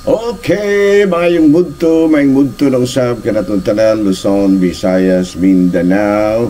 Okay, mayong mudto ng usab kanatong tanan, Luzon, Visayas, Mindanao.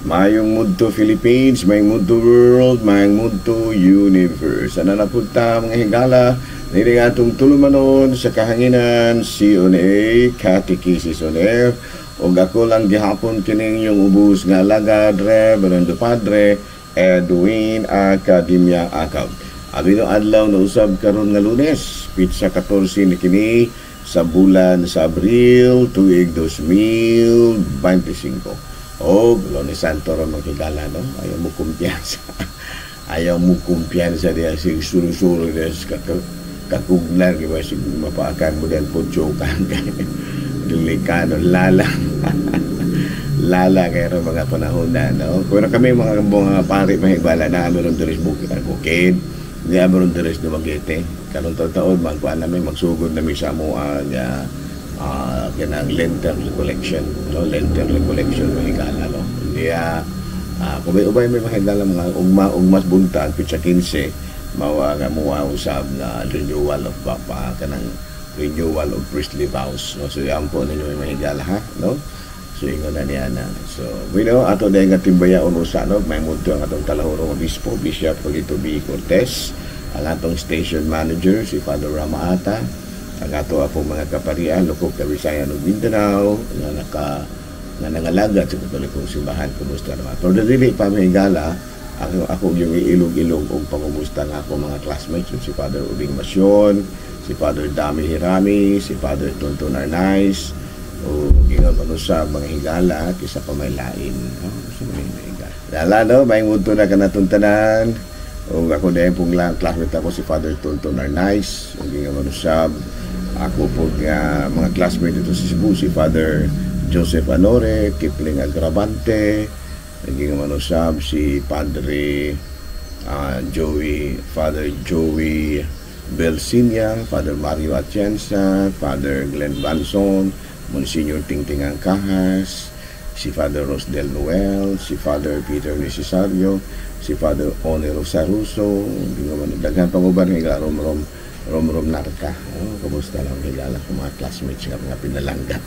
Mayong mudto Philippines, mayong mudto world, mayong mudto universe. Ano na punta mga higala, nili atong tulumanon sa kahanginan, CONA, Catechesis on Air. O ako lang gihapon kining yung ubus nga alagad, Reverendo Padre Edwin Academia Acab. Abino adlaw na usab karon nga Lunes, pitsa 14 ni kini sa bulan sa Abril tuig 2025. O Lunes Santo ra makigala no, ayaw mo kumpiyansa. Ayaw mo kumpiyansa diya sig suru-suru diya sa kakugnan kiba sig mapaakan mo dan poncho kan. Delikado lala. Lala kayo mga panahon na no. Kung kami mga pari mahigala na ano ron turis bukid. Di abaron deres na Magete. Karon taon magkuan namin magsugod na mi sa mo nga kanang lantern recollection, no, lantern recollection mahigala no. Di ubay may mahigala mga ugmas buntag pitsa 15 mawa nga muwa usab na renewal of papa kanang renewal of priestly vows no. So yan po ninyo may mahigala ha no. So ingon na niya na. So we know ato dahil nga timbayaon usa no, may mundo ang atong Talahorong Obispo Bishop Polito B. Cortez, ang atong station manager si Father Ramaata, ang ato apong mga kaparian lukop Kabisayan ug Mindanao nga nangalagad sa Katolikong simbahan. Kumusta naman? Pero dili pa may gala ako yung ilog-ilog og pangumusta nga ako mga classmates si Father Ubing Masyon, si Father Dami Hirami, si Father Tonton Arnaiz, o gingon man sa mga higala kisa pa may lain no so may higala dala no may mundo na kanatong tanan o ako dahil pong lang classmate ako si Father Tonton Arnaiz o gingon man sa ako po mga classmate dito sa Cebu si Father Joseph Anore, Kipling Agravante, gingon man sa si Padre Father Joey Belsinia, Father Mario Atienza, Father Glenn Banson, Monsignor Tingtingang Kahas, si Father Rosdel Noel, si Father Peter Necesario, si Father One Rosaruso, daghan panguban nga rom narka. Kamusta lang higala ko mga classmates nga mga pinalangga.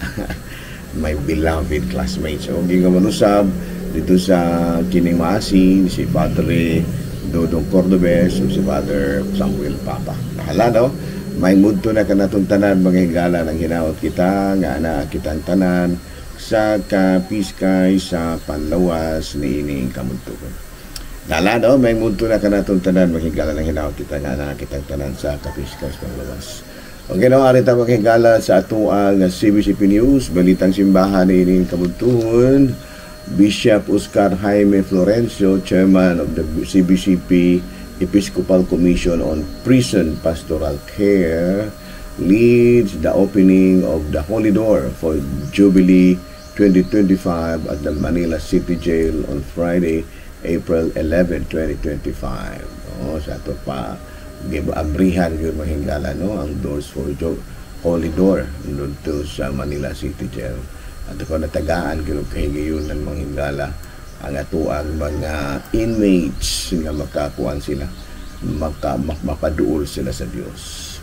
My beloved classmates. O gingon usab dito sa kining maasin si Padre Dodong Cordobes, si Father Samuel Papa. Hala no? May mudto na kanatong tanan mga higala ng hinaot kita nga na kitang tanan sa kapiskay sa panlawas ni ining kamudtugon. Dala no, may mudto na kanatong tanan mga higala ng hinaot kita nga na kitang tanan sa kapiskay sa panlawas. Okay no, arita mga higala sa atuang CBCP News, balitang simbahan ni ining kamudtugon. Bishop Oscar Jaime Florencio, Chairman of the CBCP Episcopal Commission on Prison Pastoral Care, leads the opening of the Holy Door for Jubilee 2025 at the Manila City Jail on Friday, April 11, 2025. Sa ito pa, abrihan yung mahingala no, ang doors for Holy Door dito sa Manila City Jail. At ito natagaan kahigayon ng mahingala ang atuang mga inmates nga makakuan sila mapaduol sila sa Dios.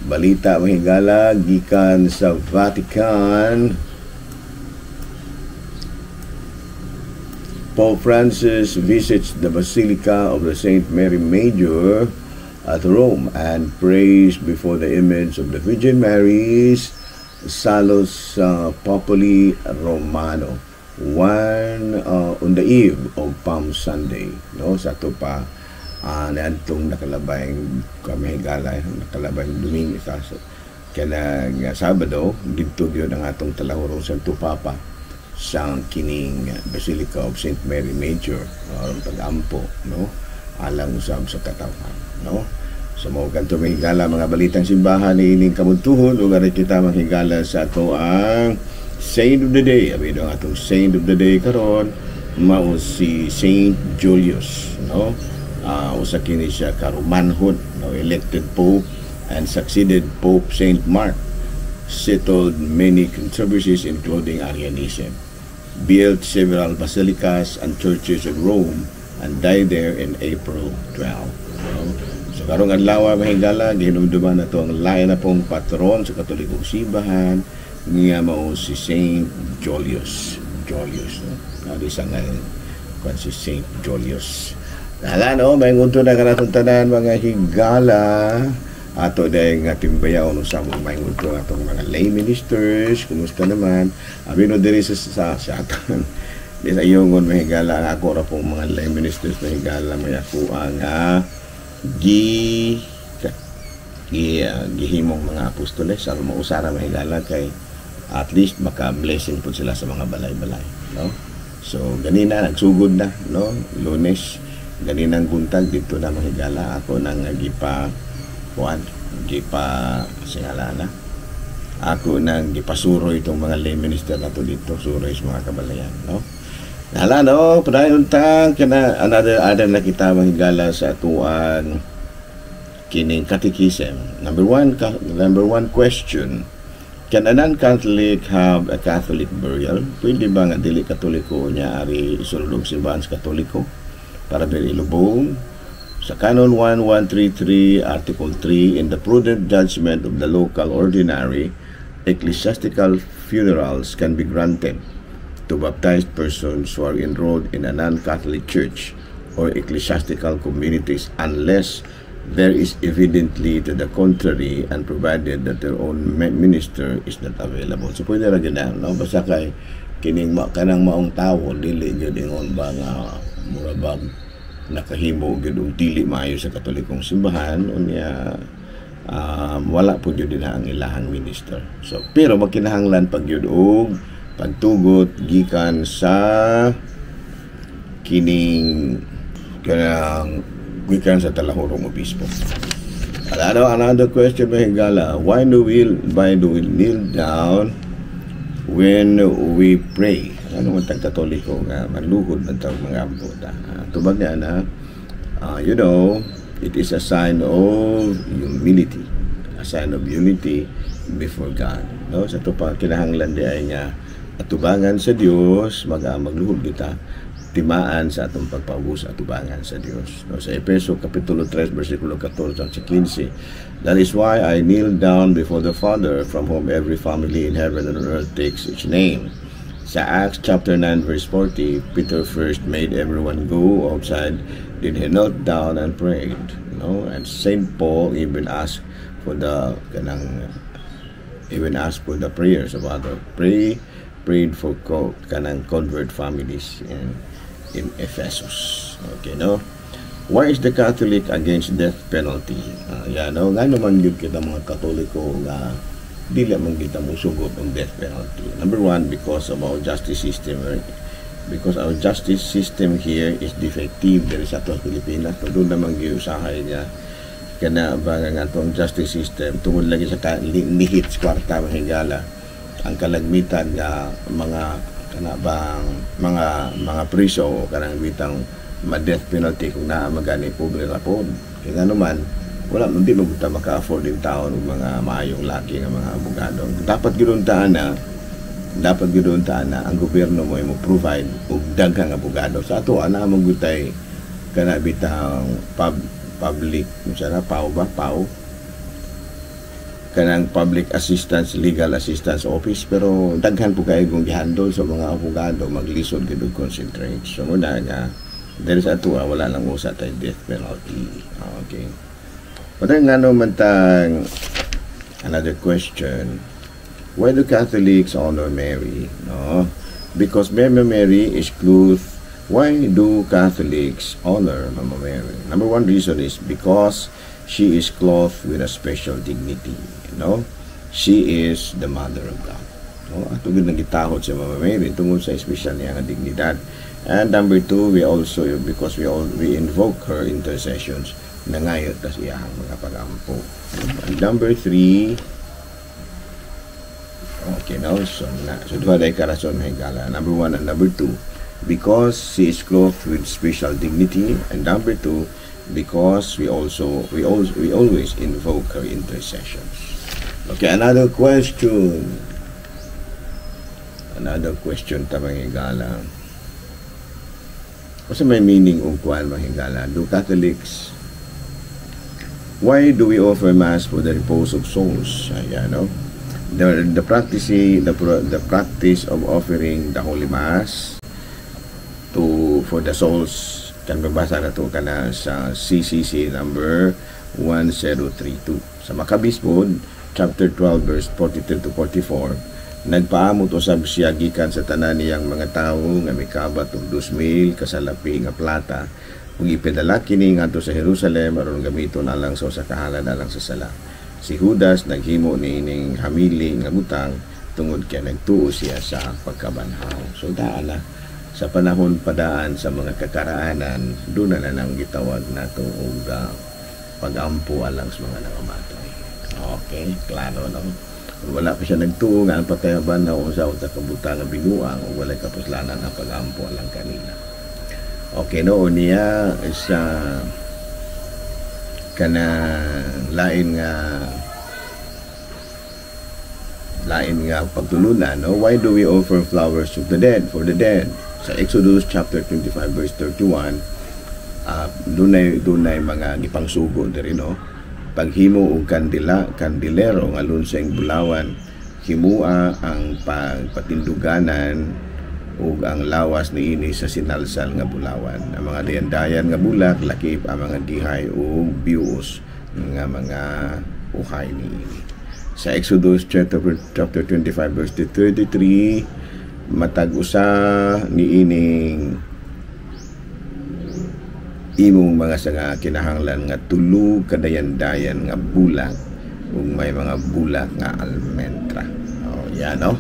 Balita mahigala gikan sa Vatican. Pope Francis visits the Basilica of the Saint Mary Major at Rome and prays before the image of the Virgin Mary's Salus Populi Romano. On the eve of Palm Sunday, no, sa ito pa naantong nakalabayang kamahigala, nakalabayang Domingo sa kanang Sabado dito yun ang atong Talahorong Santo Papa sa kining Basilica of Saint Mary Major ang pag-ampo no alang usab sa katawan no. So mo kanto mahigala mga balitang simbahan ni ining kamudtuhon ug ari kita mahigala sa ato ang Saint of the Day. Abi ang atong Saint of the Day karon mao si Saint Julius no. Usa kini siya karumanhon no, elected Pope and succeeded Pope Saint Mark. Settled many controversies including Arianism. Built several basilicas and churches in Rome and died there in April 12. No? So So karong adlaw mahigala gihinumduman na to ang lain na pong patron sa Katolikong simbahan nga mao si Saint Julius. No? Nadi sa ngayon kung si Saint Julius. Nala no, may ngunto na kanatong tanan mga higala ato dahil nga timbayaw no sa mga may ngunto atong mga lay ministers. Kumusta naman? Abino diri sa aton. Di sa iyongon mahigala ako ra pong mga lay ministers mahigala may ako nga gihimong mga apostoles sa mausara mahigala kay at least maka-blessing po sila sa mga balay-balay, no? So ganina nagsugod na, no? Lunes ganinang buntag dito na mahigala ako nang gipa singalana ako nang gipasuro itong mga lay minister nato dito suroy sa mga kabalayan, no? Nala no, padayon tang kana another na kita mahigala sa atuan kining catechism. Number one question: can a non-Catholic have a Catholic burial? Pwede ba nga dili Katoliko niya ari isulong simbahan sa Katoliko para dili ilubong? Sa Canon 1133 Article 3, in the prudent judgment of the local ordinary, ecclesiastical funerals can be granted to baptized persons who are enrolled in a non-Catholic church or ecclesiastical communities unless there is evidently to the contrary and provided that their own minister is not available. So pwede ra gyud na, no? Basta kay kining kanang maong tawo dili gyud ingon ba nga murabag nakahimo gyud og dili maayo sa Katolikong simbahan unya wala po gyud na ang ilahang minister. So pero magkinahanglan pag gyud og pagtugot gikan sa kining kanang gikan sa talahurong obispo. Another question mahigala: why do we kneel down when we pray? Ano man tag Katoliko nga manlugod man tag mga buta. Tubag niya na you know, it is a sign of humility, a sign of unity before God, no? Sa to pa kinahanglan di ay nga atubangan sa Dios, magluhod kita timaan sa atong pagpawus atubangan sa Dios, no? Sa Efeso kapitulo 3 bersikulo 14 at 15, that is why I kneel down before the Father, from whom every family in heaven and on earth takes its name. Sa Acts chapter 9 verse 40, Peter first made everyone go outside, then he knelt down and prayed, no? And Saint Paul even asked for the prayers of others. Prayed for kanang convert families in Ephesus. Okay, no? Why is the Catholic against death penalty? No? Nga naman yun kita mga Katoliko nga dili man kita musugot ng death penalty. Number one, because of our justice system, right? Because our justice system here is defective. There is ato sa Pilipinas. Doon naman giusahay niya kana ba nga atong justice system tungod lagi sa lihit sa kwarta mahigala ang kalagmitan nga mga kanabang mga priso kanang bitang ma-death penalty kung naa magani pobre ra pod. Kaya naman wala man di magbuta maka-afford din taon og mga maayong laki nga mga abogado. Dapat giduntaan na ang gobyerno mo provide og daghang abogado. Sa ato ana magutay kana bitang public kanang public assistance, legal assistance office, pero daghan po kayo kung gihandol sa mga abogado maglisod gid og concentrate. So muna nga there is ato wala lang usa tay death penalty. Okay, pero nga naman tang another question: why do Catholics honor Mary? No, because Mama Mary is clothed. Why do Catholics honor Mama Mary? Number one reason is because she is clothed with a special dignity. No, she is the Mother of God. No, ato gid nang gitahod sa Mama Mary tungod sa special niya nga dignidad. And number two, we invoke her intercessions nangayot tas iyang mga pagampo. And number three, okay, no, so duha day karason higala. Number one and number two, because she is clothed with special dignity, and number two, because we always invoke her intercessions. Okay, another question tamang higala. Kasi may meaning ug kuan mahigala. Do Catholics Why do we offer Mass for the repose of souls? Ayan, no? The practice of offering the Holy Mass for the souls, kan babasa na to kana sa CCC number 1032 sa Makabispod chapter 12 verse 42 to 44. Nagpaamot usab siya gikan sa tanan niyang mga tawo nga mikabat og 2,000 kasalapi nga plata ug ipadala kini ngadto sa Jerusalem aron gamiton alang sa usa ka halad alang sa sala. Si Judas naghimo niining hamili nga butang tungod kay nagtuo siya sa pagkabanhaw. So daala sa panahon padaan sa mga kakaraanan, doon na lang gitawag nato og pag-ampo alang sa mga nangamatay. Okay, klaro no. Wala pa siya nagtuo nga ang patayaban na usa o takabutang nga binuang o wala kapuslanan ang pag-ampo alang kanila. Okay, no, niya sa kana lain nga pagtulunan, no? Why do we offer flowers to the dead, for the dead? Sa Exodus chapter 25 verse 31, dunay mga gipangsugo diri, no? Paghimo og kandilero nga lunseng bulawan, himua ang pagpatinduganan ug ang lawas niini sa sinalsal nga bulawan. Ang mga dayan-dayan nga bulak lakip ang mga dihay ug bius nga mga uhay niini. Sa Exodus chapter 25 verse 33, matag usa niining imong mga sanga kinahanglan nga tulo kadayan-dayan nga bulak ug may mga bulak nga almentra. Oh, yan, no?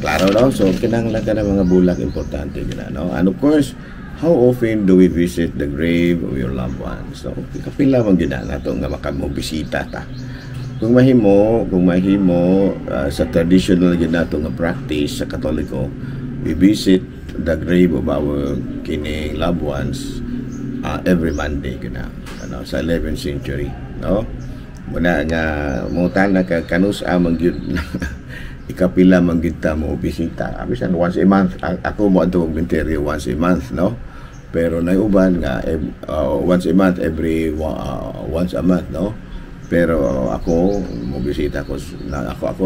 Klaro, no? So kinahanglan ka ng mga bulak, importante gina, no? And of course, how often do we visit the grave of your loved ones? So kapila man gina nato nga makamobisita ta. Kung mahimo sa traditional ginato nga practice sa Katoliko, we visit the grave of our kini loved ones every Monday gina, ano, sa 11th century, no? Muna nga mutan na kanus amang gyud ikapila man gyud ta mo bisita. Abisan once a month, ako mo adto og cemetery once a month, no? Pero naiuban nga once a month, once a month, no? Pero ako mo bisita ko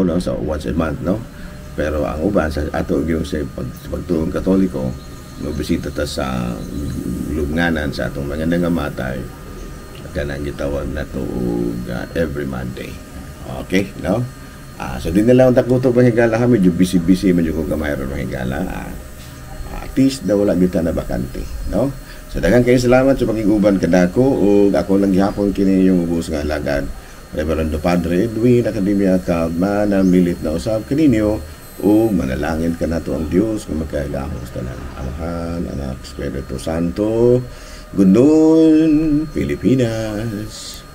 no, sa once a month, no? Pero ang uban sa ato gyud sa pagtuong Katoliko, mo bisita ta sa lubnganan sa atong mga nangamatay, kanang gitawag nato every Monday. Okay, no? So din na lang takuto panghigala kami, medyo busy man yung gamay ron panghigala. At least na wala kita na bakante, no? So daghang kayo salamat sa pakiguban kadako ug ako lang gihapon kini yung ubos nga alagad Reverendo Padre Edwin Academia Kalma na milit na usab kaninyo ug manalangin ka nato ang Dios nga magkaigahos tanan. Amahan, Anak, Espiritu Santo. Good noon, Pilipinas.